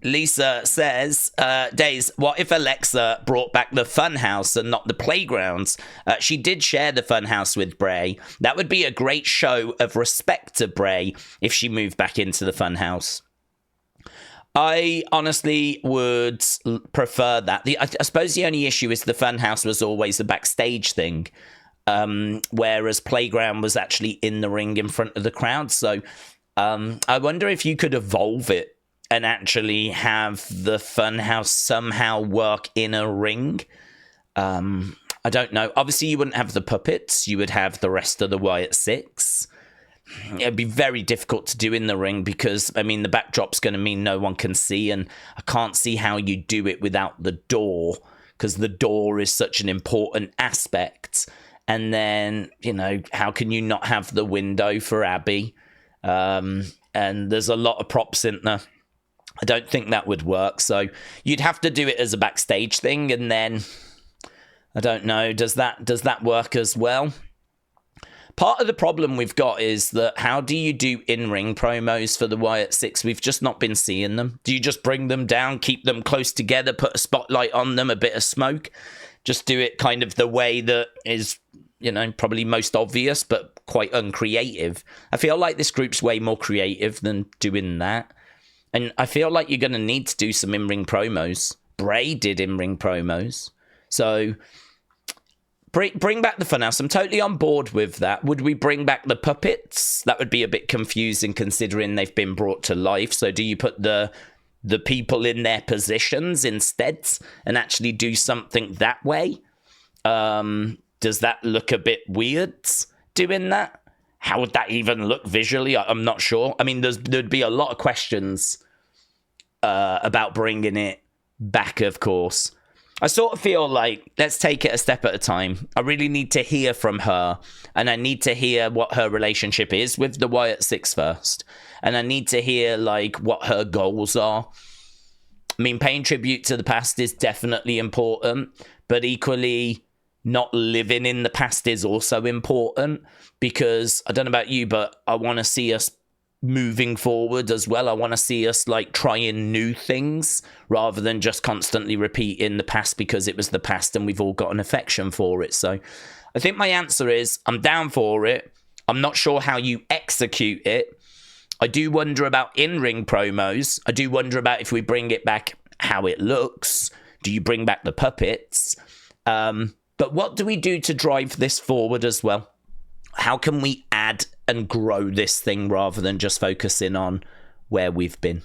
Lisa says, Daze, what if Alexa brought back the funhouse and not the playgrounds? She did share the funhouse with Bray. That would be a great show of respect to Bray if she moved back into the funhouse. I honestly would prefer that. I suppose the only issue is the funhouse was always a backstage thing, whereas Playground was actually in the ring in front of the crowd. So I wonder if you could evolve it and actually have the funhouse somehow work in a ring. I don't know. Obviously, you wouldn't have the puppets. You would have the rest of the Wyatt Six. It'd be very difficult to do in the ring because, I mean, the backdrop's going to mean no one can see, and I can't see how you do it without the door, because the door is such an important aspect. And then, you know, how can you not have the window for Abby? And there's a lot of props in there. I don't think that would work. So you'd have to do it as a backstage thing, and then I don't know, does that work as well? Part of the problem we've got is that how do you do in-ring promos for the Wyatt Six? We've just not been seeing them. Do you just bring them down, keep them close together, put a spotlight on them, a bit of smoke? Just do it kind of the way that is, you know, probably most obvious, but quite uncreative. I feel like this group's way more creative than doing that. And I feel like you're going to need to do some in-ring promos. Bray did in-ring promos. So bring back the funhouse. I'm totally on board with that. Would we bring back the puppets? That would be a bit confusing considering they've been brought to life. So do you put the people in their positions instead and actually do something that way? Does that look a bit weird doing that? How would that even look visually? I'm not sure. I mean, there'd be a lot of questions about bringing it back, of course. I sort of feel like, let's take it a step at a time. I really need to hear from her, and I need to hear what her relationship is with the Wyatt Six first. And I need to hear, like, what her goals are. I mean, paying tribute to the past is definitely important, but equally, not living in the past is also important, because I don't know about you, but I want to see us moving forward as well. I want to see us like trying new things rather than just constantly repeating the past because it was the past and we've all got an affection for it. So I think my answer is I'm down for it. I'm not sure how you execute it. I do wonder about in-ring promos. I do wonder about if we bring it back, how it looks. Do you bring back the puppets? But what do we do to drive this forward as well? How can we add and grow this thing rather than just focusing on where we've been?